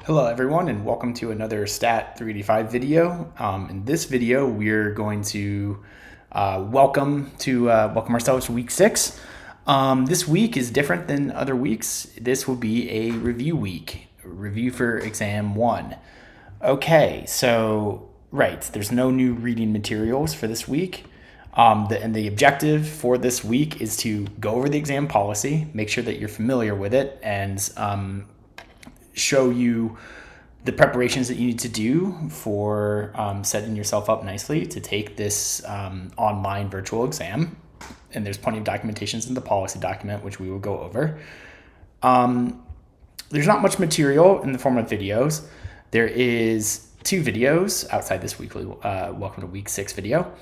Hello everyone and welcome to another Stat 385 video. In this video we're going to welcome ourselves to week 6. This week is different than other weeks. This will be a review week, review for exam 1. Okay, so there's no new reading materials for this week. And the objective for this week is to go over the exam policy, make sure that you're familiar with it, and show you the preparations that you need to do for setting yourself up nicely to take this online virtual exam. And there's plenty of documentations in the policy document, which we will go over. There's not much material in the form of videos. There is 2 videos outside this weekly Welcome to Week 6 video.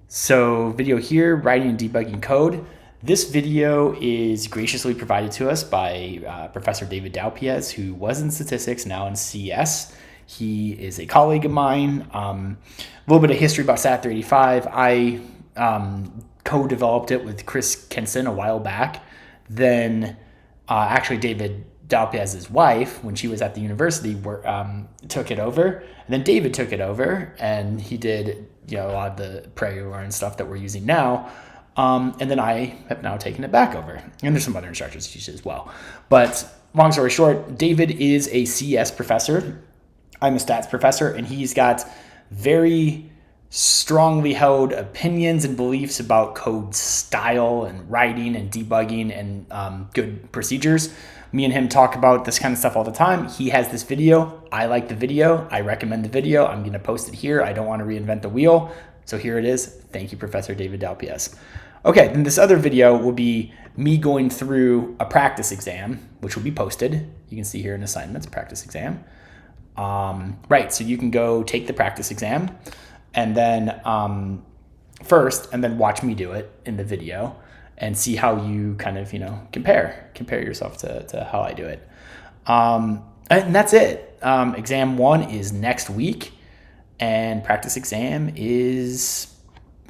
So video here, writing and debugging code. This video is graciously provided to us by Professor David Dalpiez, who was in statistics, now in CS. He is a colleague of mine. A little bit of history about Stat 385. I co-developed it with Chris Kenson a while back. Then actually David Dalpiez's wife, when she was at the university, took it over. And then David took it over, and he did a lot of the prayer and stuff that we're using now. And then I have now taken it back over. And there's some other instructors to teach it as well. But long story short, David is a CS professor. I'm a stats professor, and he's got very strongly held opinions and beliefs about code style and writing and debugging and good procedures. Me and him talk about this kind of stuff all the time. He has this video. I like the video. I recommend the video. I'm going to post it here. I don't want to reinvent the wheel. So here it is. Thank you, Professor David Dalpiez. Okay, then this other video will be me going through a practice exam, which will be posted. You can see here in assignments, practice exam. So you can go take the practice exam and then first, and then watch me do it in the video and see how you kind of, compare yourself to how I do it. And that's it. Exam 1 is next week, and practice exam is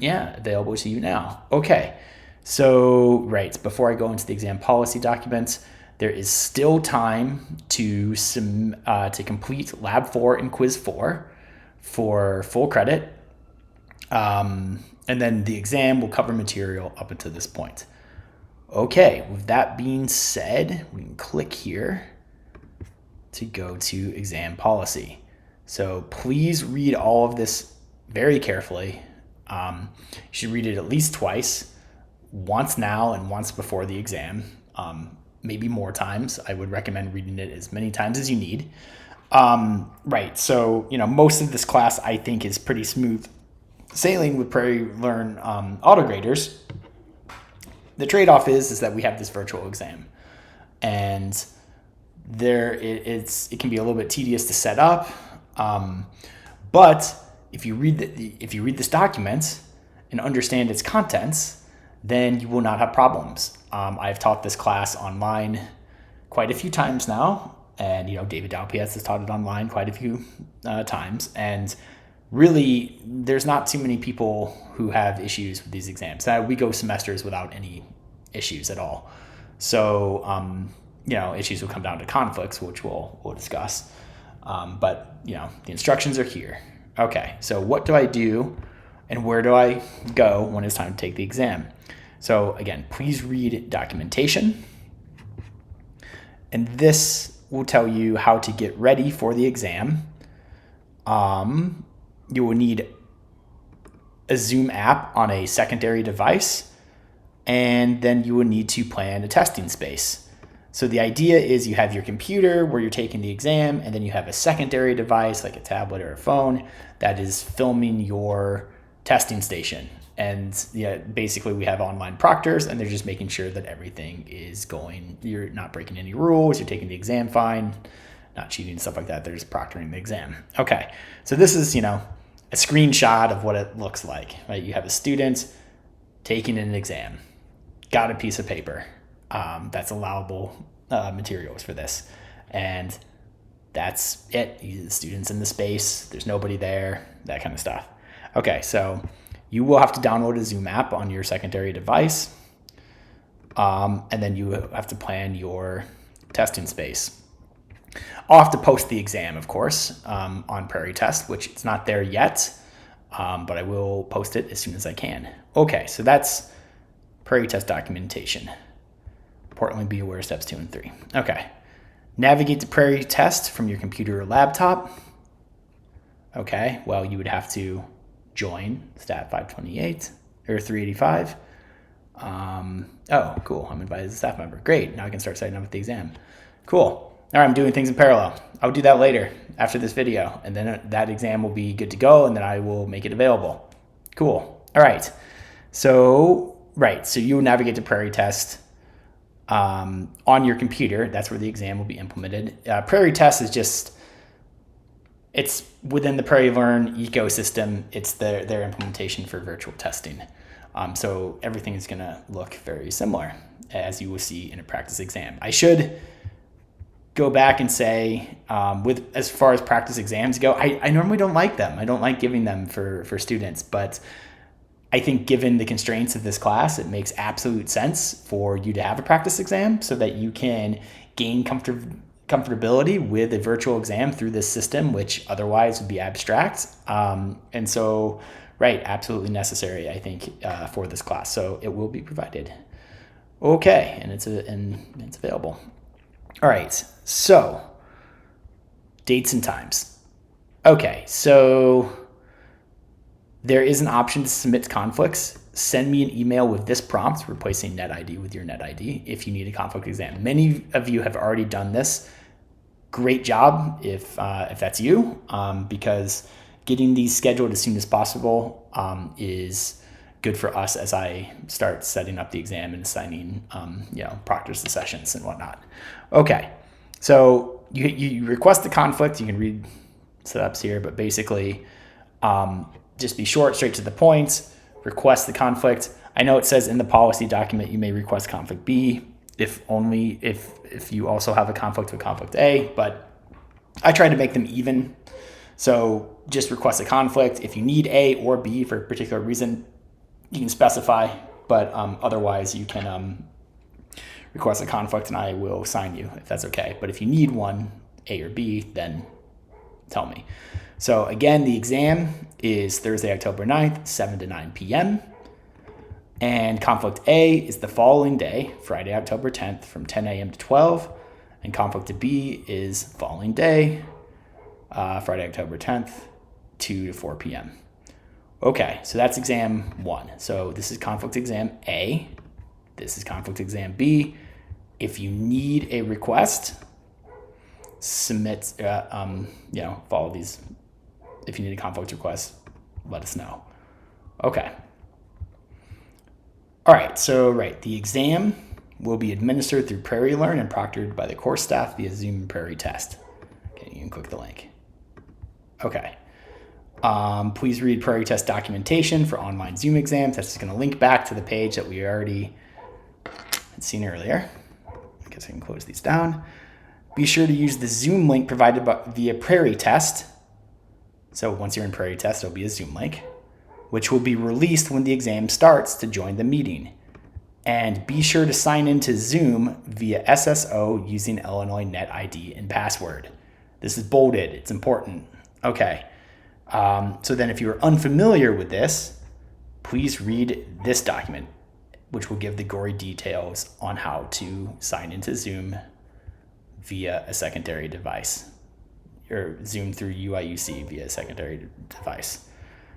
available to you now. Okay, so before I go into the exam policy documents, there is still time to complete Lab 4 and Quiz 4 for full credit. And then the exam will cover material up until this point. Okay, with that being said, we can click here to go to exam policy. So please read all of this very carefully. You should read it at least twice, once now and once before the exam, maybe more times. I would recommend reading it as many times as you need. So, most of this class I think is pretty smooth sailing with Prairie Learn auto graders. The trade-off is that we have this virtual exam, and it can be a little bit tedious to set up. But if you read this document and understand its contents, then you will not have problems. I've taught this class online quite a few times now, and David Dalpiez has taught it online quite a few times, and really there's not too many people who have issues with these exams. We go semesters without any issues at all. So issues will come down to conflicts, which we'll discuss. But the instructions are here. Okay, so what do I do and where do I go when it's time to take the exam? So again, please read documentation. And this will tell you how to get ready for the exam. You will need a Zoom app on a secondary device, and then you will need to plan a testing space. So the idea is you have your computer where you're taking the exam, and then you have a secondary device like a tablet or a phone that is filming your testing station. And basically we have online proctors, and they're just making sure that everything is going, you're not breaking any rules, you're taking the exam fine, not cheating and stuff like that. They're just proctoring the exam. Okay, so this is, a screenshot of what it looks like, right? You have a student taking an exam, got a piece of paper. That's allowable materials for this. And that's it. The student's in the space. There's nobody there, that kind of stuff. Okay, so you will have to download a Zoom app on your secondary device. And then you have to plan your testing space. I'll have to post the exam, of course, on Prairie Test, which it's not there yet, but I will post it as soon as I can. Okay, so that's Prairie Test documentation. Importantly, be aware of steps 2 and 3. Okay, navigate to Prairie Test from your computer or laptop. Okay, well, you would have to join Stat 528 or 385. Oh, cool. I'm invited as a staff member. Great. Now I can start setting up with the exam. Cool. All right, I'm doing things in parallel. I'll do that later after this video, and then that exam will be good to go, and then I will make it available. Cool. All right. So you will navigate to Prairie Test on your computer. That's where the exam will be implemented. Prairie Test is just, it's within the Prairie Learn ecosystem. It's their implementation for virtual testing. So everything is going to look very similar, as you will see in a practice exam. I should go back and say, with as far as practice exams go, I normally don't like them. I don't like giving them for students, but I think given the constraints of this class, it makes absolute sense for you to have a practice exam so that you can gain comfortability with a virtual exam through this system, which otherwise would be abstract. And so, absolutely necessary, I think, for this class. So it will be provided. Okay, and it's available. All right, so dates and times. Okay, so there is an option to submit conflicts. Send me an email with this prompt, replacing NetID with your NetID, if you need a conflict exam. Many of you have already done this. Great job if that's you, because getting these scheduled as soon as possible is good for us as I start setting up the exam and assigning, proctors the sessions and whatnot. Okay, so you request the conflict. You can read setups here, but basically, just be short, straight to the point. Request the conflict. I know it says in the policy document you may request conflict B if you also have a conflict with conflict A, but I try to make them even. So just request a conflict. If you need A or B for a particular reason, you can specify, but otherwise you can request a conflict and I will assign you if that's okay. But if you need one, A or B, then tell me. So again, the exam is Thursday, October 9th, 7 to 9 p.m. And conflict A is the following day, Friday, October 10th, from 10 a.m. to 12. And conflict B is following day, Friday, October 10th, 2 to 4 p.m. Okay, so that's exam 1. So this is conflict exam A. This is conflict exam B. If you need a request, submit, follow these. If you need a conflict request, let us know. Okay. All right, so the exam will be administered through Prairie Learn and proctored by the course staff via Zoom and Prairie Test. Okay, you can click the link. Okay. Please read Prairie Test documentation for online Zoom exams. That's just going to link back to the page that we already had seen earlier. I guess I can close these down. Be sure to use the Zoom link provided via Prairie Test. So once you're in Prairie Test, it'll be a Zoom link, which will be released when the exam starts to join the meeting. And be sure to sign into Zoom via SSO using Illinois NetID and password. This is bolded. It's important. Okay. So then if you are unfamiliar with this, please read this document, which will give the gory details on how to sign into Zoom via a secondary device, or Zoom through UIUC via a secondary device.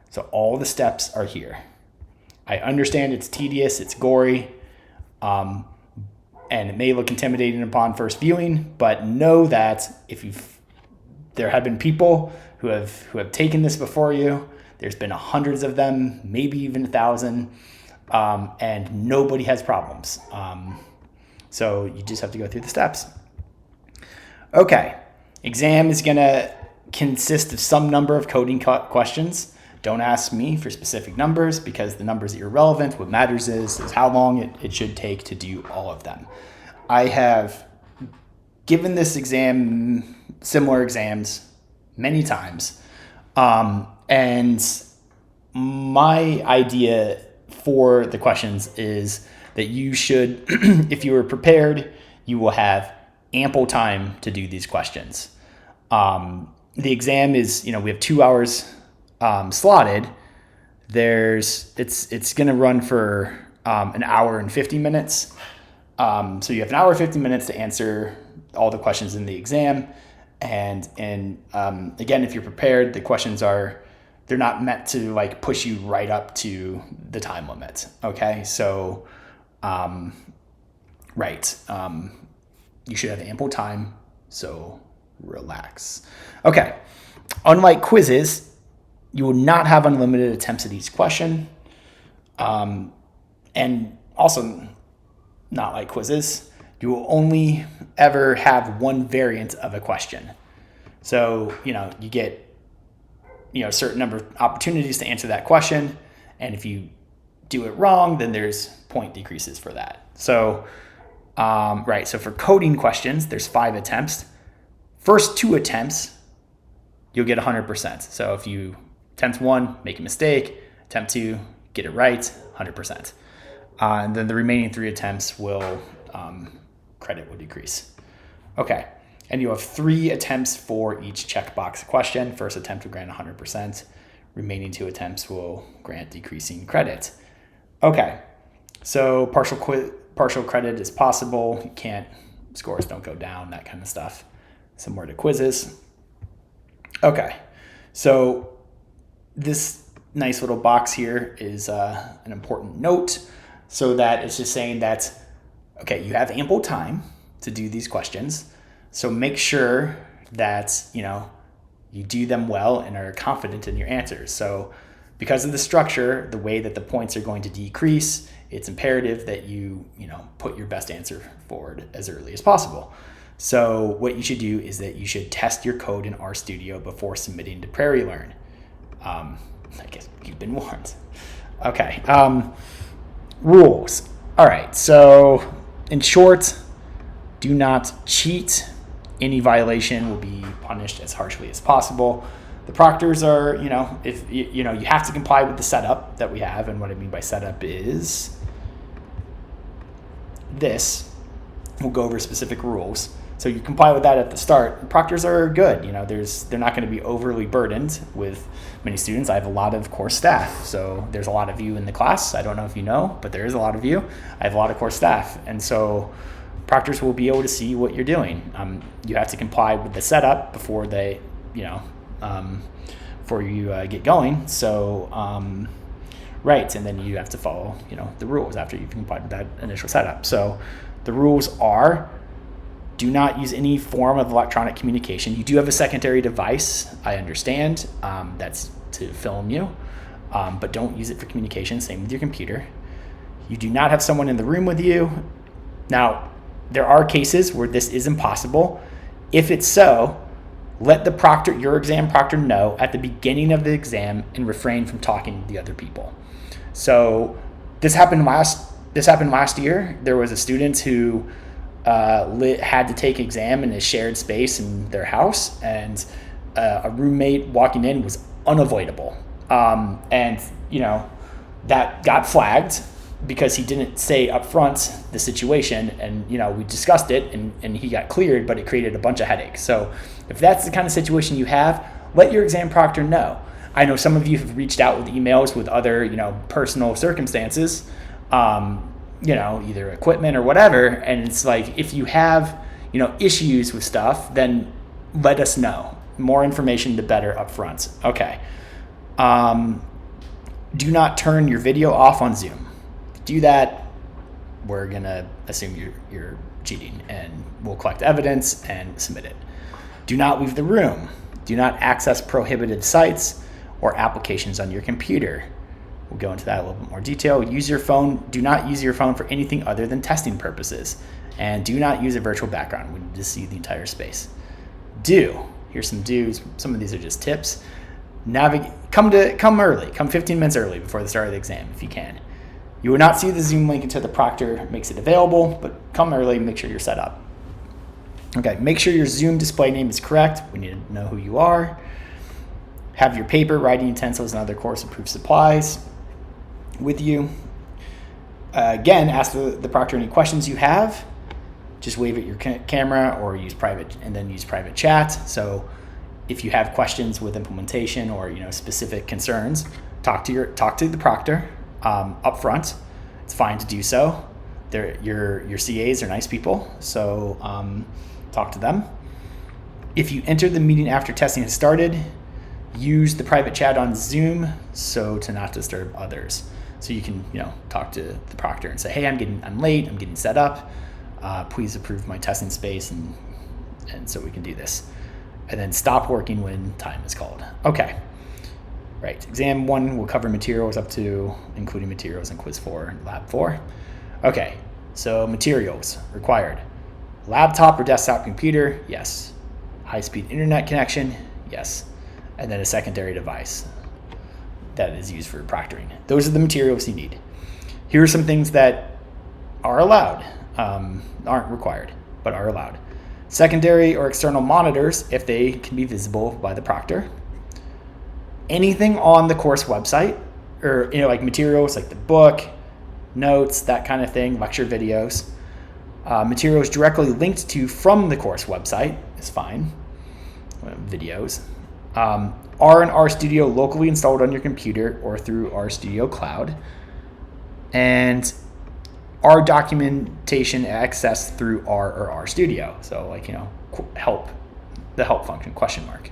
So all the steps are here. I understand it's tedious, it's gory, and it may look intimidating upon first viewing, but know that there have been people who have taken this before you. There's been hundreds of them, maybe even 1,000, and nobody has problems. So you just have to go through the steps. Okay, exam is going to consist of some number of coding questions. Don't ask me for specific numbers because the numbers are irrelevant. What matters is how long it should take to do all of them. I have given this exam, similar exams, many times. And my idea for the questions is that you should, if you are prepared, you will have ample time to do these questions. The exam is, we have 2 hours slotted. It's going to run for an hour and 50 minutes. So you have an hour and 50 minutes to answer all the questions in the exam. And again, if you're prepared, the questions they're not meant to like push you right up to the time limit. Okay. So, you should have ample time. So relax. Okay. Unlike quizzes, you will not have unlimited attempts at each question. And also, not like quizzes, you will only ever have one variant of a question. So, you get, a certain number of opportunities to answer that question. And if you do it wrong, then there's point decreases for that. So, so for coding questions, there's 5 attempts. First 2 attempts, you'll get 100%. So if you attempt 1, make a mistake, attempt 2, get it right, 100%. And then the remaining 3 attempts credit will decrease. Okay. And you have 3 attempts for each checkbox question. First attempt will grant 100%. Remaining 2 attempts will grant decreasing credit. Okay. So partial credit is possible. Scores don't go down, that kind of stuff. Similar to quizzes. Okay. So this nice little box here is an important note. So that it's just saying that, okay, you have ample time to do these questions. So make sure that, you do them well and are confident in your answers. So because of the structure, the way that the points are going to decrease, it's imperative that you put your best answer forward as early as possible. So what you should do is that you should test your code in RStudio before submitting to Prairie Learn. I guess you've been warned. Okay. Rules. All right. So in short, do not cheat. Any violation will be punished as harshly as possible. The proctors are, if you have to comply with the setup that we have. And what I mean by setup is this. We'll go over specific rules. So you comply with that at the start. Proctors are good. They're not going to be overly burdened with many students. I have a lot of core staff. So there's a lot of you in the class. I don't know if you know, but there is a lot of you. I have a lot of core staff. And so proctors will be able to see what you're doing. You have to comply with the setup before they, before you get going. So, and then you have to follow, the rules after you've complied with that initial setup. So the rules are: do not use any form of electronic communication. You do have a secondary device, I understand. That's to film you, but don't use it for communication. Same with your computer. You do not have someone in the room with you. Now, there are cases where this is impossible. If it's so, let your exam proctor know at the beginning of the exam and refrain from talking to the other people. So this happened last year. There was a student who had to take exam in a shared space in their house, and a roommate walking in was unavoidable. That got flagged because he didn't say up front the situation, and we discussed it, and he got cleared, but it created a bunch of headaches. So if that's the kind of situation you have, let your exam proctor know. I know some of you have reached out with emails with other personal circumstances, either equipment or whatever, and it's like, if you have issues with stuff, then let us know. More information, the better up front. Okay. Do not turn your video off on Zoom. Do that, we're gonna assume you're cheating, and we'll collect evidence and submit it. Do not leave the room. Do not access prohibited sites or applications on your computer. We'll go into that a little bit more detail. Use your phone. Do not use your phone for anything other than testing purposes, and do not use a virtual background. We need to see the entire space. Here's some do's. Some of these are just tips. Come early. Come 15 minutes early before the start of the exam if you can. You will not see the Zoom link until the proctor makes it available, but come early and make sure you're set up. Okay, make sure your Zoom display name is correct. We need to know who you are. Have your paper, writing utensils, and other course-approved supplies with you. Again, ask the proctor any questions you have. just wave at your camera or use private chat. So if you have questions with implementation or specific concerns, talk to the proctor up front. It's fine to do so. Your CAs are nice people, so talk to them. If you enter the meeting after testing has started, use the private chat on Zoom so to not disturb others. So you can talk to the proctor and say, hey, I'm late, I'm getting set up. Please approve my testing space, and so we can do this. And then stop working when time is called. Okay. Right. Exam 1 will cover materials up to including materials in quiz 4 and lab 4. Okay. So materials required. Laptop or desktop computer, yes. High-speed internet connection, yes. And then a secondary device that is used for proctoring. Those are the materials you need. Here are some things that are allowed, aren't required, but are allowed. Secondary or external monitors if they can be visible by the proctor. Anything on the course website, or like materials like the book, notes, that kind of thing, lecture videos. Materials directly linked to from the course website is fine. Videos. R Studio locally installed on your computer or through RStudio Cloud. And R documentation accessed through R or RStudio. So help, the help function, question mark.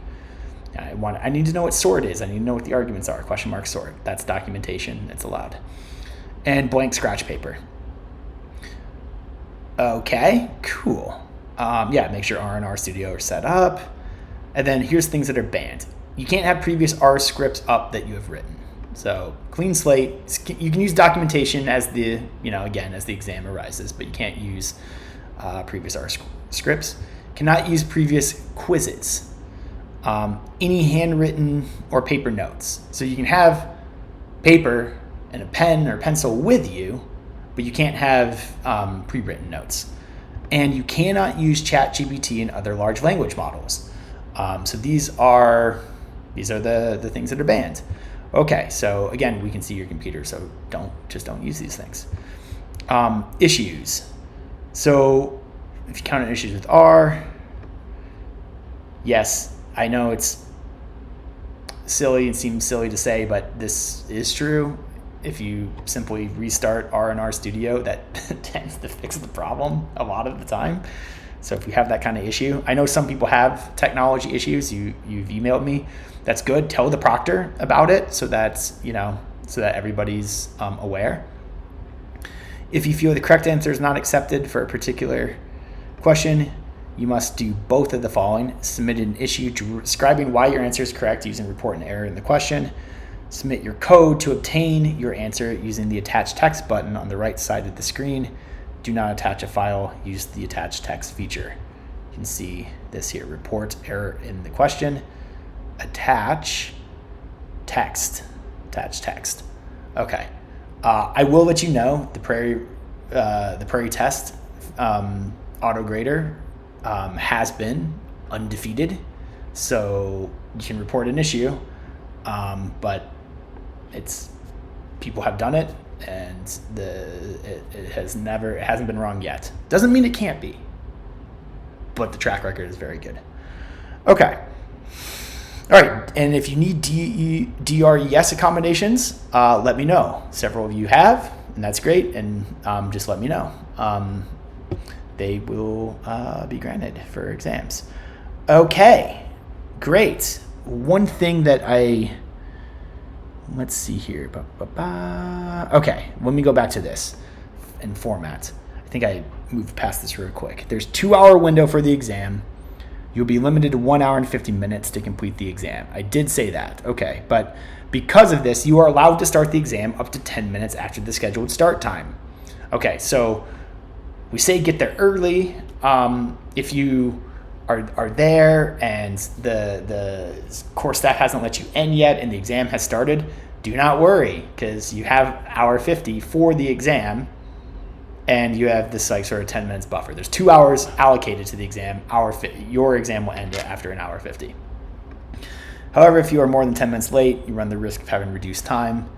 I need to know what sort is. I need to know what the arguments are. Question mark sort. That's documentation. It's allowed. And blank scratch paper. Okay, cool. Make sure R and RStudio are set up. And then here's things that are banned. You can't have previous R scripts up that you have written. So clean slate. You can use documentation as the exam arises, but you can't use previous R scripts. Cannot use previous quizzes. Any handwritten or paper notes. So you can have paper and a pen or pencil with you, but you can't have pre-written notes. And you cannot use ChatGPT and other large language models. So these are the things that are banned. Okay, so again, we can see your computer, so don't use these things. Issues. So if you count on issues with R, yes, I know it's silly and seems silly to say, but this is true. If you simply restart R and RStudio, that tends to fix the problem a lot of the time. So if you have that kind of issue, I know some people have technology issues. You've emailed me. That's good. Tell the proctor about it so that everybody's aware. If you feel the correct answer is not accepted for a particular question, you must do both of the following. Submit an issue describing why your answer is correct using report an error in the question. Submit your code to obtain your answer using the attach text button on the right side of the screen. Do not attach a file. Use the attach text feature. You can see this here. Report error in the question. Attach text. Attach text. Okay. I will let you know the Prairie test auto grader has been undefeated, so you can report an issue, but people have done it, and it hasn't been wrong yet. Doesn't mean it can't be, but the track record is very good. Okay. All right, and if you need DRES accommodations, let me know. Several of you have, and that's great, and just let me know. They will be granted for exams. Okay, great. One thing that let's see here. Okay, let me go back to this in format. I think I moved past this real quick. There's 2-hour window for the exam. You'll be limited to 1 hour and 50 minutes to complete the exam. I did say that, okay. But because of this, you are allowed to start the exam up to 10 minutes after the scheduled start time. Okay, so we say get there early. If you are there and the course staff hasn't let you in yet and the exam has started, do not worry, because you have hour 50 for the exam, and you have this sort of 10 minutes buffer. There's 2 hours allocated to the exam. Your exam will end after an hour 50. However, if you are more than 10 minutes late, you run the risk of having reduced time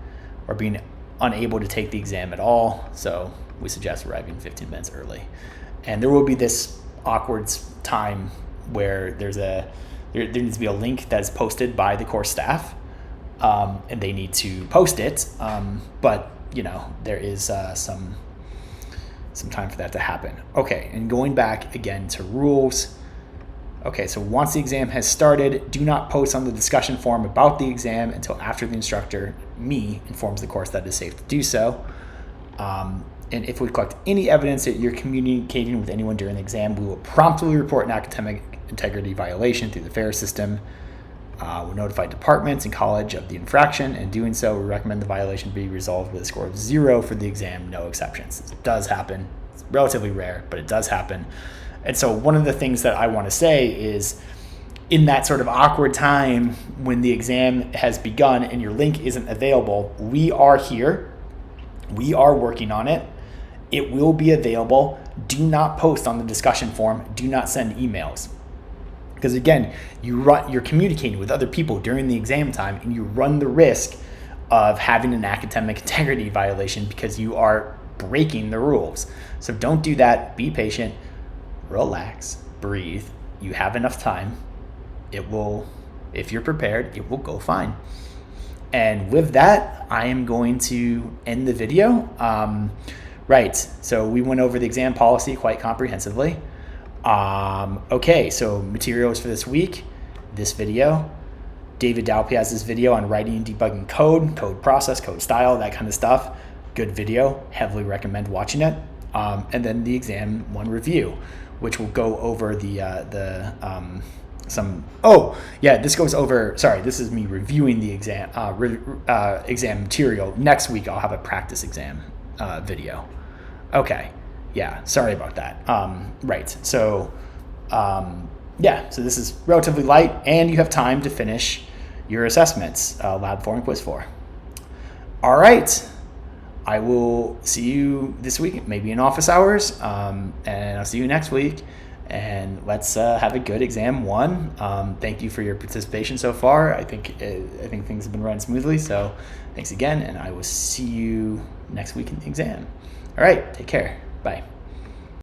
or being unable to take the exam at all. So we suggest arriving 15 minutes early. And there will be this awkward time where there needs to be a link that is posted by the course staff, and they need to post it. But there is some time for that to happen. Okay, and going back again to rules. Okay, so once the exam has started, do not post on the discussion forum about the exam until after the instructor, me, informs the course that it is safe to do so. And if we collect any evidence that you're communicating with anyone during the exam, we will promptly report an academic integrity violation through the FAIR system. We'll notify departments and college of the infraction. In doing so, we recommend the violation be resolved with a score of 0 for the exam, no exceptions. This does happen. It's relatively rare, but it does happen. And so one of the things that I want to say is, in that sort of awkward time when the exam has begun and your link isn't available, we are here. We are working on it. It will be available. Do not post on the discussion forum. Do not send emails. Because again, you're communicating with other people during the exam time, and you run the risk of having an academic integrity violation because you are breaking the rules. So don't do that. Be patient. Relax, breathe. You have enough time. It will, if you're prepared, it will go fine. And with that, I am going to end the video. Right, so we went over the exam policy quite comprehensively. Okay, so materials for this week, this video. David Dalpy has this video on writing and debugging code process, code style, that kind of stuff. Good video, heavily recommend watching it. And then the exam 1 review, which will go over this goes over, this is me reviewing the exam, exam material. Next week, I'll have a practice exam video. Okay, yeah, sorry about that. Right, so so this is relatively light, and you have time to finish your assessments, Lab 4 and Quiz 4. All right. I will see you this week, maybe in office hours, and I'll see you next week. And let's have a good exam 1. Thank you for your participation so far. I think things have been running smoothly. So thanks again, and I will see you next week in the exam. All right, take care. Bye.